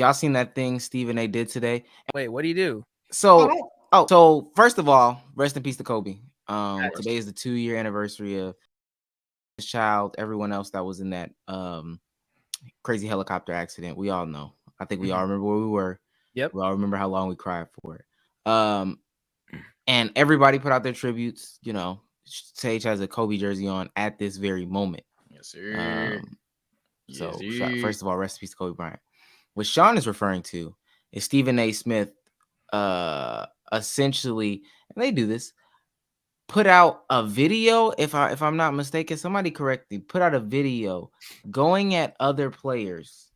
Y'all seen that thing Stephen A did today? Wait, what do you do? So first of all, rest in peace to Kobe. Yes. Today is the 2-year anniversary of his child, everyone else that was in that crazy helicopter accident. We all know. I think we all remember where we were. Yep. We all remember how long we cried for it. And everybody put out their tributes. You know, Sage has a Kobe jersey on at this very moment. Yes, sir. First of all, rest in peace to Kobe Bryant. What Sean is referring to is Stephen A. Smith essentially, and they do this, put out a video, if I'm not mistaken, somebody correct me, put out a video going at other players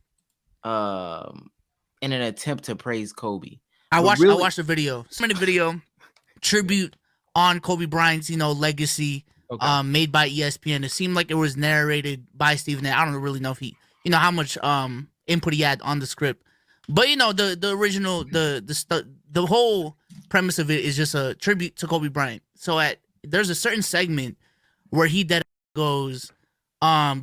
in an attempt to praise Kobe. I watched the video. Some of the video tribute on Kobe Bryant's, legacy made by ESPN. It seemed like it was narrated by Stephen A. I don't really know if he, how much input he had on the script. But the original the whole premise of it is just a tribute to Kobe Bryant. So there's a certain segment where he goes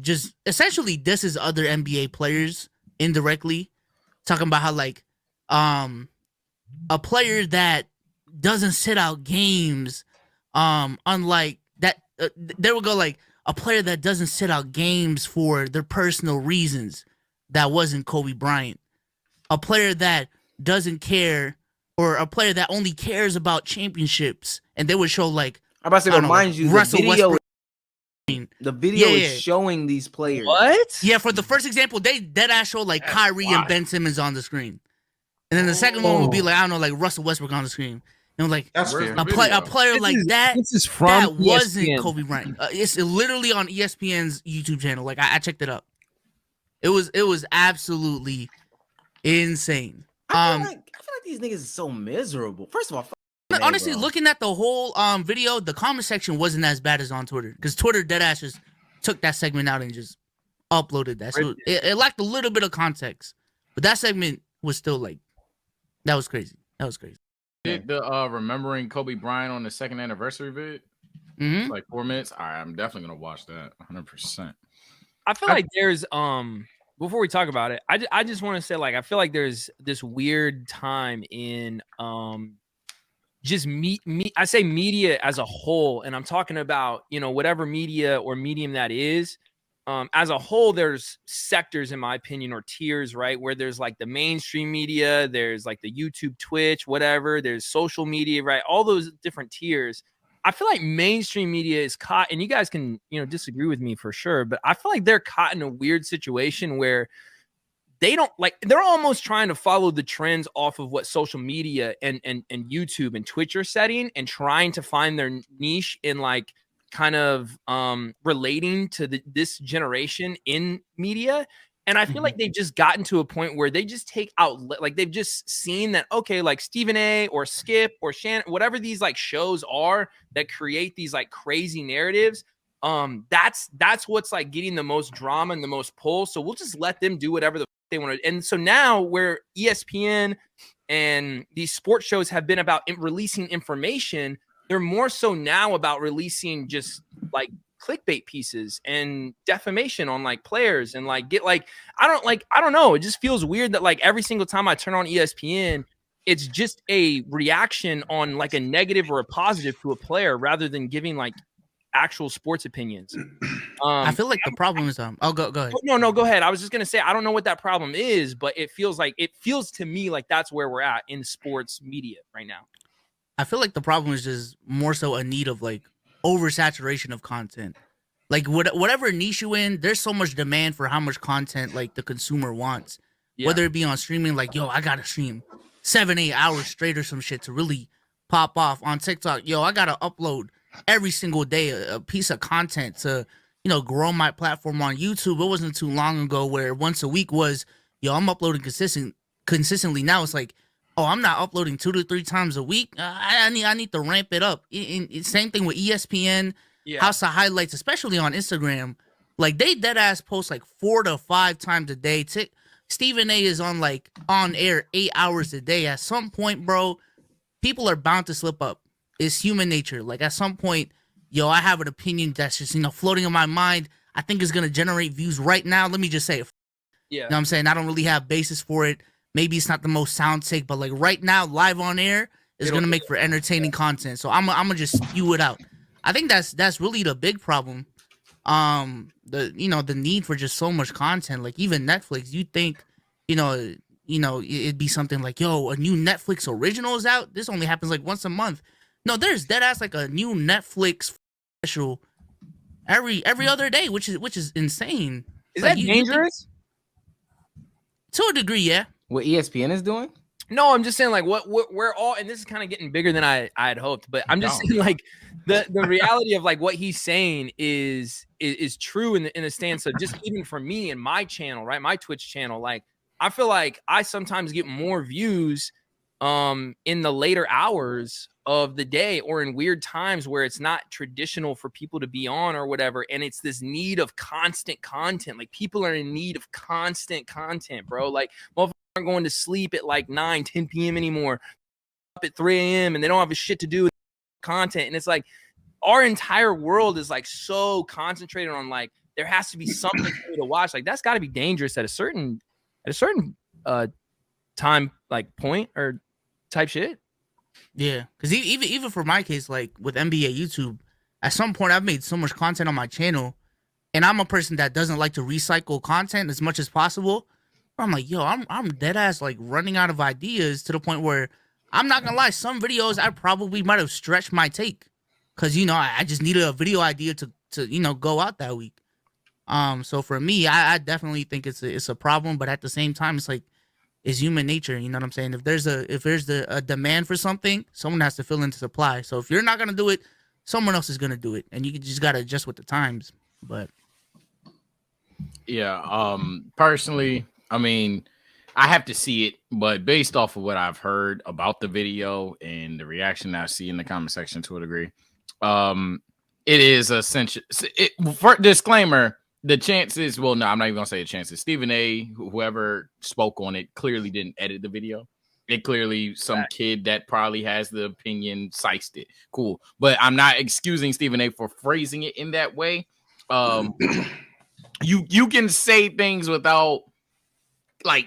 just essentially disses other NBA players indirectly, talking about how a player that doesn't sit out games, unlike that there will go a player that doesn't sit out games for their personal reasons, that wasn't Kobe Bryant. A player that doesn't care, or a player that only cares about championships, and they would show I'm about to say, mind you, the video is showing these players. What? Yeah, for the first example, they deadass show Kyrie and Ben Simmons on the screen, and then the second one would be Russell Westbrook on the screen. And that's fair. A player like that. This is from that ESPN. Wasn't Kobe Bryant. It's literally on ESPN's YouTube channel. I checked it up. It was absolutely insane. I feel like these niggas are so miserable. First of all, honestly, looking at the whole video, the comment section wasn't as bad as on Twitter, because Twitter deadass just took that segment out and just uploaded that. So it lacked a little bit of context, but that segment was still that was crazy. That was crazy. Did the remembering Kobe Bryant on the second anniversary vid? Mm-hmm. 4 minutes. All right, I'm definitely gonna watch that 100%. I feel like there's before we talk about it, I just want to say I feel like there's this weird time in just I say media as a whole, and I'm talking about whatever media or medium that is. As a whole, there's sectors, in my opinion, or tiers, right? Where there's the mainstream media, there's the YouTube, Twitch, whatever, there's social media, right? All those different tiers. I feel like mainstream media is caught, and you guys can, disagree with me for sure, but I feel like they're caught in a weird situation where they don't they're almost trying to follow the trends off of what social media and YouTube and Twitch are setting, and trying to find their niche in kind of relating to this generation in media. And I feel like they've just gotten to a point where they just take out, they've just seen that, okay, Stephen A or Skip or Shannon, whatever these shows are that create these crazy narratives, that's what's getting the most drama and the most pull. So we'll just let them do whatever they want to. And so now, where ESPN and these sports shows have been about releasing information, they're more so now about releasing just clickbait pieces and defamation on players, and I don't know. It just feels weird that every single time I turn on ESPN, it's just a reaction on a negative or a positive to a player, rather than giving actual sports opinions. I feel like the problem is go ahead. No, go ahead. I was just gonna say I don't know what that problem is, but it feels to me like that's where we're at in sports media right now. I feel like the problem is just more so a need of oversaturation of content. Whatever niche you in, there's so much demand for how much content the consumer wants. Yeah. Whether it be on streaming, I gotta stream 7-8 hours straight or some shit to really pop off. On TikTok, I gotta upload every single day a piece of content to grow my platform. On YouTube, it wasn't too long ago where once a week was I'm uploading consistently. Now it's I'm not uploading 2 to 3 times a week. I need to ramp it up. Same thing with ESPN, House of Highlights, especially on Instagram. They dead ass post 4 to 5 times a day. Stephen A is on on air 8 hours a day. At some point, bro, people are bound to slip up. It's human nature. At some point, I have an opinion that's just floating in my mind. I think it's gonna generate views right now. Let me just say it. Yeah. You know what I'm saying? I don't really have basis for it. maybe it's not the most sound take, but like right now, live on air is gonna make for entertaining content. So I'm gonna just spew it out. I think that's really the big problem. The need for just so much content. Like even Netflix, you think, it'd be something like, yo, a new Netflix original is out. This only happens like once a month. No, there's dead ass like a new Netflix special every other day, which is insane. Is Like, that you think- dangerous? to a degree, yeah. What ESPN is doing? No, I'm just saying like what we're all, and this is kind of getting bigger than I had hoped, but I'm just saying like the reality of like what he's saying is true in the stance of just even for me and my channel, right? My Twitch channel, like I feel like I sometimes get more views in the later hours of the day or in weird times where it's not traditional for people to be on or whatever, and it's this need of constant content. Like people are in need of constant content, bro. Like motherfuckers aren't going to sleep at like 9-10 p.m. anymore, up at 3 a.m. and they don't have a shit to do with content. And it's like our entire world is like so concentrated on like there has to be something for you to watch. Like that's got to be dangerous at a certain time like point or type shit. Yeah, because even for my case, like with NBA YouTube, at some point I've made so much content on my channel, and I'm a person that doesn't like to recycle content as much as possible. I'm like, yo, I'm dead ass like running out of ideas to the point where I'm not gonna lie, some videos I probably might have stretched my take, cause I just needed a video idea to go out that week. So for me, I definitely think it's a problem, but at the same time, it's like it's human nature. You know what I'm saying? If there's a demand for something, someone has to fill in the supply. So if you're not gonna do it, someone else is gonna do it, and you just gotta adjust with the times. But yeah, personally, I mean, I have to see it, but based off of what I've heard about the video and the reaction I see in the comment section to a degree, it is essential. For disclaimer, the chances, well, no, I'm not even gonna say the chances. Stephen A, whoever spoke on it, clearly didn't edit the video. It clearly some kid that probably has the opinion sized it. Cool, but I'm not excusing Stephen A for phrasing it in that way. You can say things without like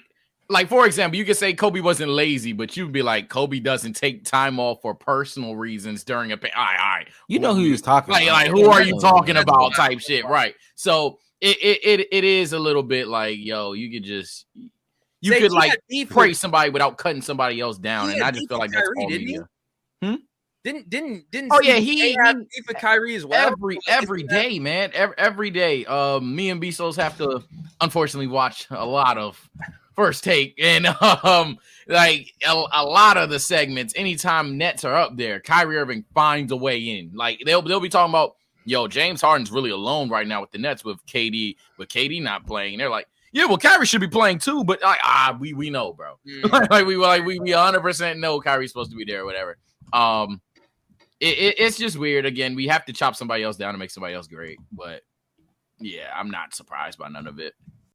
for example, you could say Kobe wasn't lazy, but you'd be like, Kobe doesn't take time off for personal reasons during a all right. You know who he was talking about. Like who are you talking about type shit, right? So it is a little bit like, yo, you could like praise somebody without cutting somebody else down, and I just feel like that's all media. Didn't oh yeah, he have beef with Kyrie as well every day, man. Every day. Me and Bezos have to unfortunately watch a lot of First Take, and like a lot of the segments. Anytime Nets are up there, Kyrie Irving finds a way in. Like they'll be talking about, yo, James Harden's really alone right now with the Nets with KD not playing. And they're like, yeah, well, Kyrie should be playing too, but like we know, bro. like we 100% know Kyrie's supposed to be there or whatever. It's just weird. Again, we have to chop somebody else down to make somebody else great. But yeah, I'm not surprised by none of it.